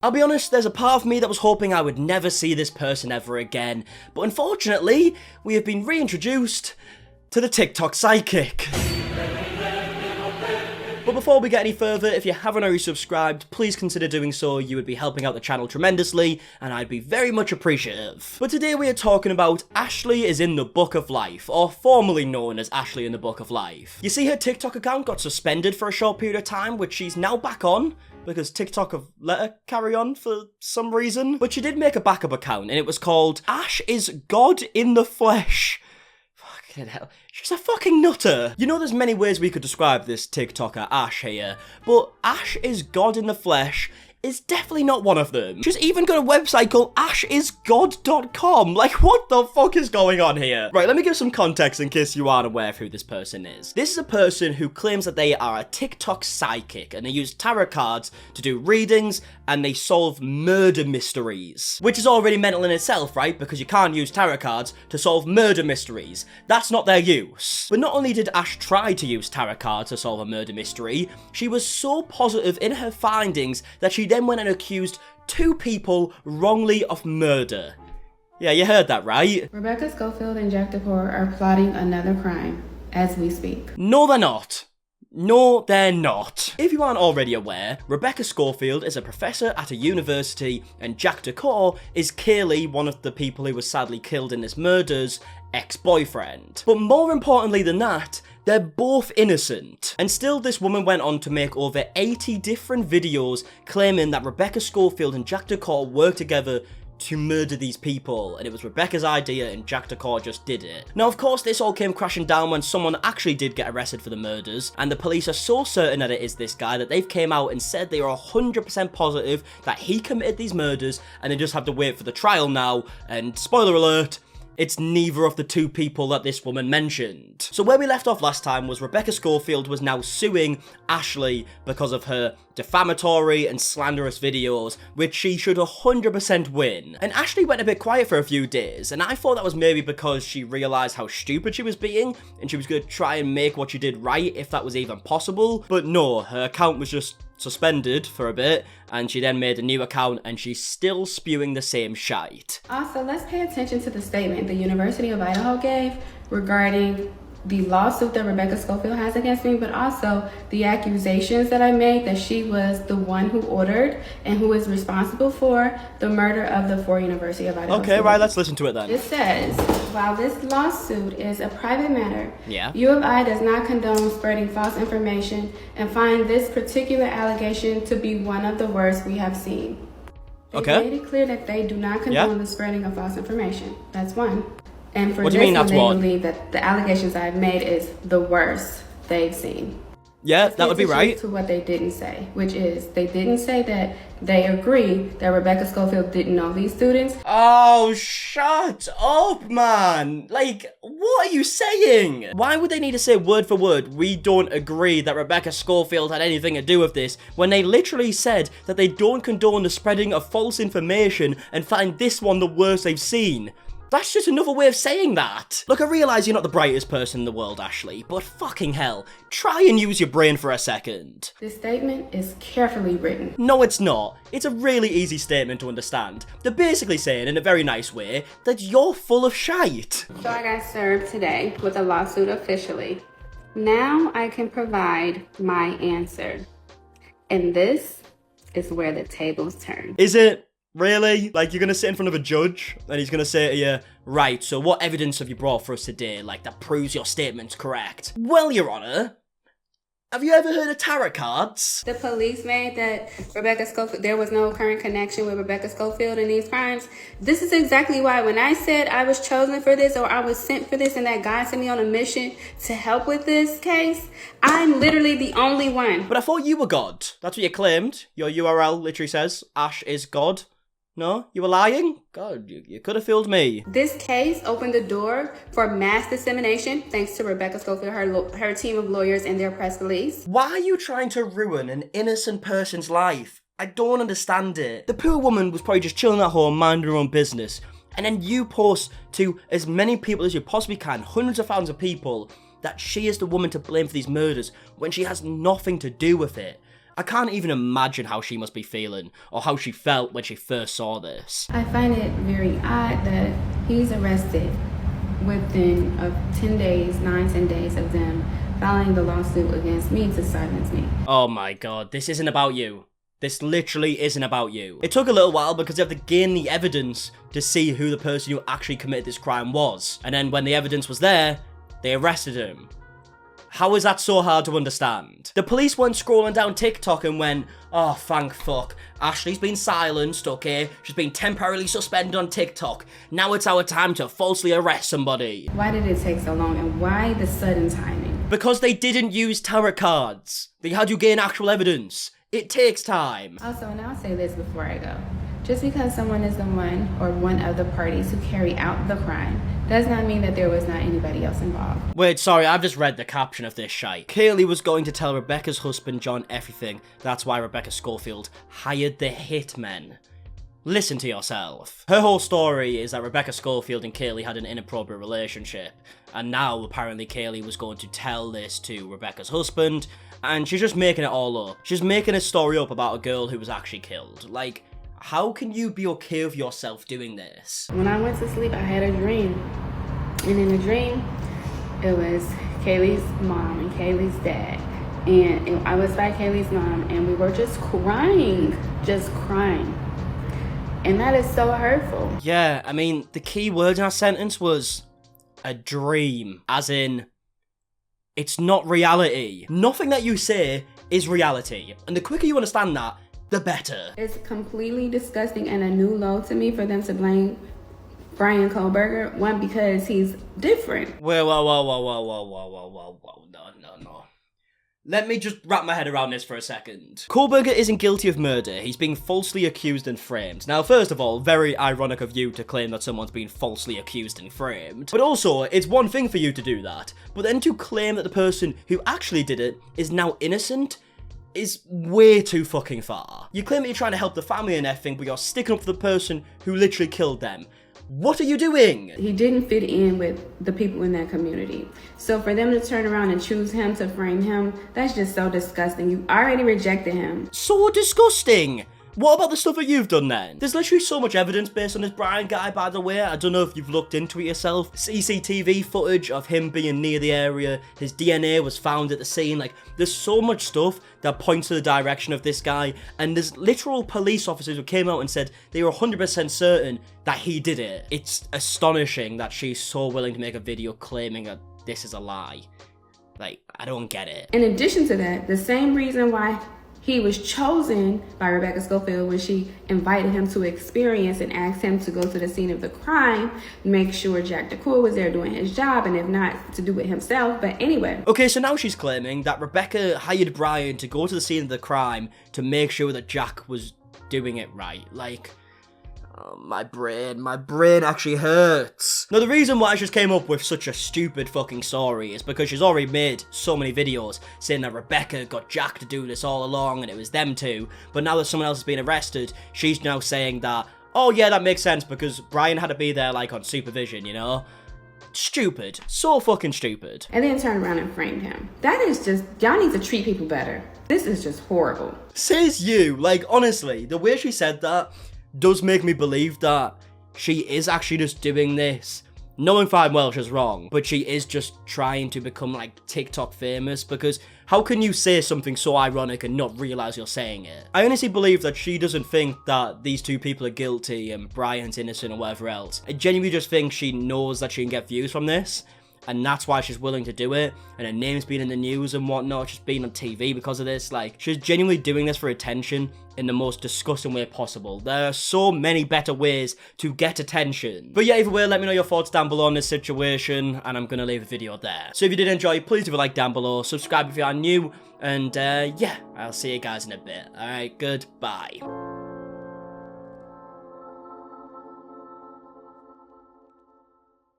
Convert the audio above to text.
I'll be honest, there's a part of me that was hoping I would never see this person ever again, but unfortunately, we have been reintroduced to the TikTok psychic. But before we get any further, if you haven't already subscribed, please consider doing so. You would be helping out the channel tremendously, and I'd be very much appreciative. But today we are talking about Ashley is in the Book of Life, or formerly known as Ashley in the Book of Life. You see, her TikTok account got suspended for a short period of time, which she's now back on, because TikTok have let her carry on for some reason. But she did make a backup account, and it was called Ash is God in the Flesh. Fucking hell. She's a fucking nutter. You know, there's many ways we could describe this TikToker Ash here, but Ash is God in the Flesh is definitely not one of them. She's even got a website called ashisgod.com. Like, what the fuck is going on here? Right, let me give some context in case you aren't aware of who this person is. This is a person who claims that they are a TikTok psychic, and they use tarot cards to do readings, and they solve murder mysteries. Which is already mental in itself, right? Because you can't use tarot cards to solve murder mysteries. That's not their use. But not only did Ash try to use tarot cards to solve a murder mystery, she was so positive in her findings that she then went and accused 2 people wrongly of murder. Yeah, you heard that right. Rebecca Schofield and Jack DePore are plotting another crime as we speak. No, they're not. No, they're not. If you aren't already aware, Rebecca Schofield is a professor at a university, and Jack DeCore is clearly one of the people who was sadly killed in this murder's ex-boyfriend. But more importantly than that, they're both innocent. And still, this woman went on to make over 80 different videos claiming that Rebecca Schofield and Jack DeCore worked together to murder these people, and it was Rebecca's idea and Jack DeCore just did it. Now, of course, this all came crashing down when someone actually did get arrested for the murders, and the police are so certain that it is this guy that they've came out and said they are 100% positive that he committed these murders, and they just have to wait for the trial now, and spoiler alert, it's neither of the 2 people that this woman mentioned. So where we left off last time was Rebecca Schofield was now suing Ashley because of her defamatory and slanderous videos, which she should 100% win. And Ashley went a bit quiet for a few days, and I thought that was maybe because she realised how stupid she was being, and she was going to try and make what she did right, if that was even possible. But no, her account was just suspended for a bit, and she then made a new account, and she's still spewing the same shite. Also, let's pay attention to the statement the University of Idaho gave regarding the lawsuit that Rebecca Schofield has against me, but also the accusations that I made that she was the one who ordered and who is responsible for the murder of the 4 University of Idaho Okay, students. right, let's listen to it then. It says, while this lawsuit is a private matter, Yeah. U of I does not condone spreading false information and find this particular allegation to be one of the worst we have seen. They Okay. made it clear that they do not condone the spreading of false information. That's one. And for What do this you mean one, that's they one? believe that the allegations I've made is the worst they've seen. Yeah, that would be right. To what they didn't say, which is they didn't say that they agree that Rebecca Schofield didn't know these students. Oh, shut up, man. Like, what are you saying? Why would they need to say word for word, we don't agree that Rebecca Schofield had anything to do with this, when they literally said that they don't condone the spreading of false information and find this one the worst they've seen? That's just another way of saying that. Look, I realise you're not the brightest person in the world, Ashley, but fucking hell, try and use your brain for a second. This statement is carefully written. No, it's not. It's a really easy statement to understand. They're basically saying, in a very nice way, that you're full of shite. So I got served today with a lawsuit officially. Now I can provide my answer. And this is where the tables turn. Is it? Really? Like, you're gonna sit in front of a judge, and he's gonna say to you, right, so what evidence have you brought for us today, like, that proves your statement's correct? Well, Your Honour, have you ever heard of tarot cards? The police made that Rebecca Schofield, there was no current connection with Rebecca Schofield in these crimes. This is exactly why when I said I was chosen for this or I was sent for this and that God sent me on a mission to help with this case, I'm literally the only one. But I thought you were God. That's what you claimed. Your URL literally says, Ash is God. No? You were lying? God, you could have fooled me. This case opened the door for mass dissemination thanks to Rebecca Schofield, her team of lawyers, and their press release. Why are you trying to ruin an innocent person's life? I don't understand it. The poor woman was probably just chilling at home, minding her own business. And then you post to as many people as you possibly can, hundreds of thousands of people, that she is the woman to blame for these murders when she has nothing to do with it. I can't even imagine how she must be feeling, or how she felt when she first saw this. I find it very odd that he's arrested within 10 days, 9-10 days of them filing the lawsuit against me to silence me. Oh my god, this isn't about you. This literally isn't about you. It took a little while because you have to gain the evidence to see who the person who actually committed this crime was. And then when the evidence was there, they arrested him. How is that so hard to understand? The police went scrolling down TikTok and went, oh, thank fuck. Ashley's been silenced, okay? She's been temporarily suspended on TikTok. Now it's our time to falsely arrest somebody. Why did it take so long, and why the sudden timing? Because they didn't use tarot cards. They had you gain actual evidence. It takes time. Also, and I'll say this before I go. Just because someone is the one or one of the parties who carry out the crime does not mean that there was not anybody else involved. Wait, sorry, I've just read the caption of this shite. Kaylee was going to tell Rebecca's husband John everything. That's why Rebecca Schofield hired the hitmen. Listen to yourself. Her whole story is that Rebecca Schofield and Kaylee had an inappropriate relationship. And now, apparently, Kaylee was going to tell this to Rebecca's husband. And she's just making it all up. She's making a story up about a girl who was actually killed. Like, how can you be okay with yourself doing this? When I went to sleep, I had a dream. And in the dream, it was Kaylee's mom and Kaylee's dad. And I was by Kaylee's mom, and we were just crying. And that is so hurtful. Yeah, I mean, the key word in our sentence was a dream. As in, it's not reality. Nothing that you say is reality. And the quicker you understand that, the better. It's completely disgusting and a new low to me for them to blame Brian Kohlberger. One, because he's different. Whoa, no. Let me just wrap my head around this for a second. Kohlberger isn't guilty of murder. He's being falsely accused and framed. Now, first of all, very ironic of you to claim that someone's been falsely accused and framed. But also, it's one thing for you to do that. But then to claim that the person who actually did it is now innocent is way too fucking far. You claim that you're trying to help the family and everything, but you're sticking up for the person who literally killed them. What are you doing? He didn't fit in with the people in that community. So for them to turn around and choose him to frame him, that's just so disgusting. You already rejected him. So disgusting! What about the stuff that you've done then? There's literally so much evidence based on this Brian guy, by the way. I don't know if you've looked into it yourself. CCTV footage of him being near the area. His DNA was found at the scene. Like, there's so much stuff that points to the direction of this guy. And there's literal police officers who came out and said they were 100% certain that he did it. It's astonishing that she's so willing to make a video claiming that this is a lie. Like, I don't get it. In addition to that, the same reason why he was chosen by Rebecca Schofield when she invited him to experience and asked him to go to the scene of the crime, make sure Jack DeCour was there doing his job, and if not, to do it himself. But anyway. Okay, so now she's claiming that Rebecca hired Brian to go to the scene of the crime to make sure that Jack was doing it right. Like, oh, my brain actually hurts. Now, the reason why she just came up with such a stupid fucking story is because she's already made so many videos saying that Rebecca got Jack to do this all along and it was them two. But now that someone else has been arrested, she's now saying that, oh yeah, that makes sense because Brian had to be there like on supervision, you know? Stupid. So fucking stupid. And then turned around and framed him. That is just, y'all need to treat people better. This is just horrible. Says you. Like, honestly, the way she said that does make me believe that she is actually just doing this, knowing fine well she's wrong, but she is just trying to become like TikTok famous, because how can you say something so ironic and not realize you're saying it? I honestly believe that she doesn't think that these two people are guilty and Brian's innocent or whatever else. I genuinely just think she knows that she can get views from this, and that's why she's willing to do it, and her name's been in the news and whatnot, she's been on TV because of this. Like, she's genuinely doing this for attention in the most disgusting way possible. There are so many better ways to get attention. But yeah, either way, let me know your thoughts down below on this situation, and I'm gonna leave the video there. So if you did enjoy, please leave a like down below, subscribe if you are new, and yeah, I'll see you guys in a bit. Alright, goodbye.